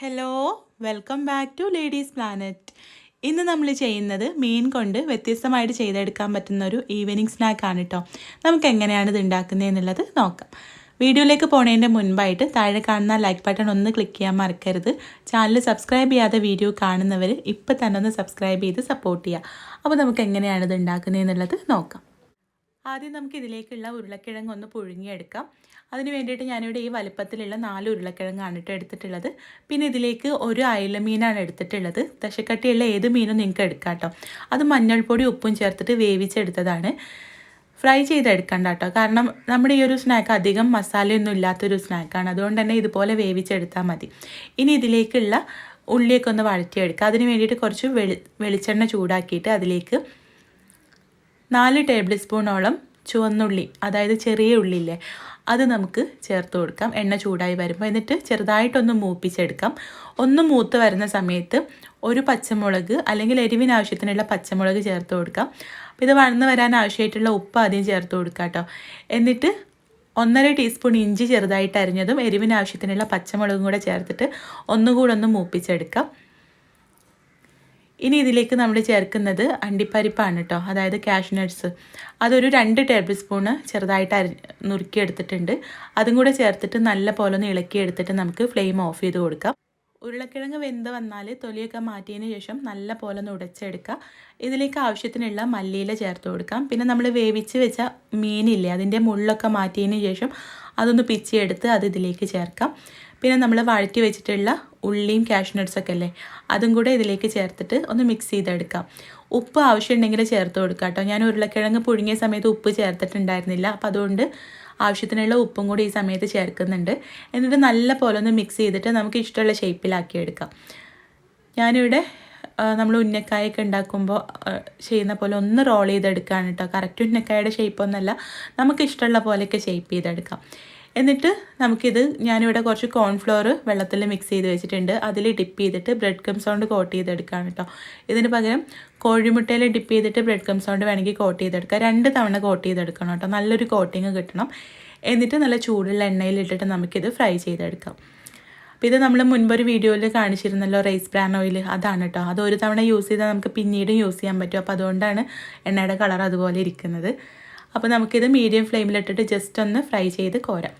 Hello, welcome back to ladies planet. ഇന്ന് നമ്മൾ ചെയ്യുന്നത് മീൻ കൊണ്ട് വ്യത്യസ്തമായിട്ട് ചെയ്തെടുക്കാൻ പറ്റുന്ന ഒരു ഈവനിങ് സ്നാക്കാണ് കേട്ടോ. നമുക്ക് എങ്ങനെയാണ് ഇത് ഉണ്ടാക്കുന്നതെന്നുള്ളത് നോക്കാം. വീഡിയോയിലേക്ക് പോണതിൻ്റെ മുൻപായിട്ട് താഴെ കാണുന്ന ലൈക്ക് ബട്ടൺ ഒന്ന് ക്ലിക്ക് ചെയ്യാൻ മറക്കരുത്. ചാനൽ സബ്സ്ക്രൈബ് ചെയ്യാതെ വീഡിയോ കാണുന്നവർ ഇപ്പോൾ തന്നെ ഒന്ന് സബ്സ്ക്രൈബ് ചെയ്ത് സപ്പോർട്ട് ചെയ്യുക. അപ്പോൾ നമുക്ക് എങ്ങനെയാണ് ഇത് ഉണ്ടാക്കുന്നതെന്നുള്ളത് നോക്കാം. ആദ്യം നമുക്ക് ഇതിലേക്കുള്ള ഉരുളക്കിഴങ്ങ് ഒന്ന് പുഴുങ്ങിയെടുക്കാം. അതിന് വേണ്ടിയിട്ട് ഞാനിവിടെ ഈ വലുപ്പത്തിലുള്ള 4 ഉരുളക്കിഴങ്ങാണ് എടുത്തിട്ടുള്ളത്. പിന്നെ ഇതിലേക്ക് ഒരു അയല മീനാണ് എടുത്തിട്ടുള്ളത്. ദശക്കട്ടിയുള്ള ഏത് മീനും നിങ്ങൾക്ക് എടുക്കാം കേട്ടോ. അത് മഞ്ഞൾപ്പൊടി ഉപ്പും ചേർത്തിട്ട് വേവിച്ചെടുത്തതാണ്. ഫ്രൈ ചെയ്തെടുക്കണ്ട കേട്ടോ, കാരണം നമ്മുടെ ഈ ഒരു സ്നാക്ക് അധികം മസാലയൊന്നും ഇല്ലാത്തൊരു സ്നാക്കാണ്. അതുകൊണ്ട് തന്നെ ഇതുപോലെ വേവിച്ചെടുത്താൽ മതി. ഇനി ഇതിലേക്കുള്ള ഉള്ളിയൊക്കെ ഒന്ന് വഴറ്റിയെടുക്കുക. അതിന് വേണ്ടിയിട്ട് കുറച്ച് വെളിച്ചെണ്ണ ചൂടാക്കിയിട്ട് അതിലേക്ക് 4 ടേബിൾ സ്പൂണോളം ചുവന്നുള്ളി, അതായത് ചെറിയ ഉള്ളിയില്ലേ, അത് നമുക്ക് ചേർത്ത് കൊടുക്കാം. എണ്ണ ചൂടായി വരുമ്പോൾ എന്നിട്ട് ചെറുതായിട്ടൊന്ന് മൂപ്പിച്ചെടുക്കാം. ഒന്ന് മൂത്ത് വരുന്ന സമയത്ത് ഒരു പച്ചമുളക് അല്ലെങ്കിൽ എരിവിന് ആവശ്യത്തിനുള്ള പച്ചമുളക് ചേർത്ത് കൊടുക്കാം. അപ്പോൾ ഇത് വഴന്ന് വരാൻ ആവശ്യമായിട്ടുള്ള ഉപ്പ് ആദ്യം ചേർത്ത് കൊടുക്കാം കേട്ടോ. എന്നിട്ട് 1.5 ടീസ്പൂൺ ഇഞ്ചി ചെറുതായിട്ട് അരിഞ്ഞതും എരിവിന് ആവശ്യത്തിനുള്ള പച്ചമുളകും കൂടെ ചേർത്തിട്ട് ഒന്നുകൂടെ ഒന്ന് മൂപ്പിച്ചെടുക്കാം. ഇനി ഇതിലേക്ക് നമ്മൾ ചേർക്കുന്നത് അണ്ടിപ്പരിപ്പാണ് കേട്ടോ, അതായത് കാഷ്നട്ട്സ്. അതൊരു 2 ടേബിൾ സ്പൂണ് ചെറുതായിട്ട് നുറുക്കിയെടുത്തിട്ടുണ്ട്. അതും കൂടെ ചേർത്തിട്ട് നല്ല പോലെ ഒന്ന് ഇളക്കിയെടുത്തിട്ട് നമുക്ക് ഫ്ലെയിം ഓഫ് ചെയ്ത് കൊടുക്കാം. ഉരുളക്കിഴങ്ങ് വെന്ത് വന്നാൽ തൊലിയൊക്കെ മാറ്റിയതിന് ശേഷം നല്ല പോലെ ഒന്ന് ഉടച്ചെടുക്കുക. ഇതിലേക്ക് ആവശ്യത്തിനുള്ള മല്ലിയില ചേർത്ത് കൊടുക്കാം. പിന്നെ നമ്മൾ വേവിച്ച് വെച്ച മീനില്ലേ, അതിൻ്റെ മുള്ളൊക്കെ മാറ്റിയതിന് ശേഷം അതൊന്ന് പിച്ചിയെടുത്ത് അത് ഇതിലേക്ക് ചേർക്കാം. പിന്നെ നമ്മൾ വഴറ്റി വെച്ചിട്ടുള്ള ഉള്ളിയും കാഷ്നട്ട്സൊക്കെ അല്ലേ, അതും കൂടെ ഇതിലേക്ക് ചേർത്തിട്ട് ഒന്ന് മിക്സ് ചെയ്തെടുക്കാം. ഉപ്പ് ആവശ്യമുണ്ടെങ്കിൽ ചേർത്ത് കൊടുക്കാം കേട്ടോ. ഞാൻ ഉരുളക്കിഴങ്ങ് പുഴുങ്ങിയ സമയത്ത് ഉപ്പ് ചേർത്തിട്ടുണ്ടായിരുന്നില്ല, അപ്പോൾ അതുകൊണ്ട് ആവശ്യത്തിനുള്ള ഉപ്പും കൂടി ഈ സമയത്ത് ചേർക്കുന്നുണ്ട്. എന്നിട്ട് നല്ല പോലെ ഒന്ന് മിക്സ് ചെയ്തിട്ട് നമുക്ക് ഇഷ്ടമുള്ള ഷേപ്പിലാക്കി എടുക്കാം. ഞാനിവിടെ നമ്മൾ ഉന്നക്കായൊക്കെ ഉണ്ടാക്കുമ്പോൾ ചെയ്യുന്ന പോലെ ഒന്ന് റോൾ ചെയ്തെടുക്കുകയാണ് കേട്ടോ. കറക്റ്റ് ഉന്നക്കായുടെ ഷേപ്പൊന്നുമല്ല, നമുക്ക് ഇഷ്ടമുള്ള പോലെയൊക്കെ ഷേപ്പ് ചെയ്തെടുക്കാം. എന്നിട്ട് നമുക്കിത്, ഞാനിവിടെ കുറച്ച് കോൺഫ്ലോർ വെള്ളത്തിൽ മിക്സ് ചെയ്ത് വെച്ചിട്ടുണ്ട്, അതിൽ ഡിപ്പ് ചെയ്തിട്ട് ബ്രെഡ് ക്രംസ് കൊണ്ട് കോട്ട് ചെയ്തെടുക്കുകയാണ് കേട്ടോ. ഇതിന് പകരം കോഴിമുട്ടയിൽ ഡിപ്പ് ചെയ്തിട്ട് ബ്രെഡ് ക്രംസ് കൊണ്ട് വേണമെങ്കിൽ കോട്ട് ചെയ്തെടുക്കുക. 2 തവണ കോട്ട് ചെയ്തെടുക്കണം കേട്ടോ, നല്ലൊരു കോട്ടിങ് കിട്ടണം. എന്നിട്ട് നല്ല ചൂടുള്ള എണ്ണയിലിട്ടിട്ട് നമുക്കിത് ഫ്രൈ ചെയ്തെടുക്കാം. അപ്പോൾ ഇത് നമ്മൾ മുൻപൊരു വീഡിയോയിൽ കാണിച്ചിരുന്നല്ലോ, റൈസ് ബ്രാൻ ഓയിൽ, അതാണ് കേട്ടോ. അത് ഒരു തവണ യൂസ് ചെയ്താൽ നമുക്ക് പിന്നീടും യൂസ് ചെയ്യാൻ പറ്റും. അപ്പോൾ അതുകൊണ്ടാണ് എണ്ണയുടെ കളർ അതുപോലെ ഇരിക്കുന്നത്. അപ്പോൾ നമുക്കിത് മീഡിയം ഫ്ലെയിമിലിട്ടിട്ട് ജസ്റ്റ് ഒന്ന് ഫ്രൈ ചെയ്ത് കോരാം.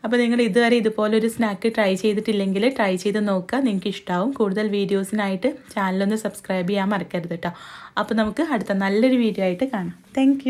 അപ്പോൾ നിങ്ങൾ ഇതുവരെ ഇതുപോലൊരു സ്നാക്ക് ട്രൈ ചെയ്തിട്ടില്ലെങ്കിൽ ട്രൈ ചെയ്ത് നോക്കുക, നിങ്ങൾക്ക് ഇഷ്ടമാവും. കൂടുതൽ വീഡിയോസിനായിട്ട് ചാനലൊന്ന് സബ്സ്ക്രൈബ് ചെയ്യാൻ മറക്കരുത് കേട്ടോ. അപ്പോൾ നമുക്ക് അടുത്ത നല്ലൊരു വീഡിയോ ആയിട്ട് കാണാം. താങ്ക്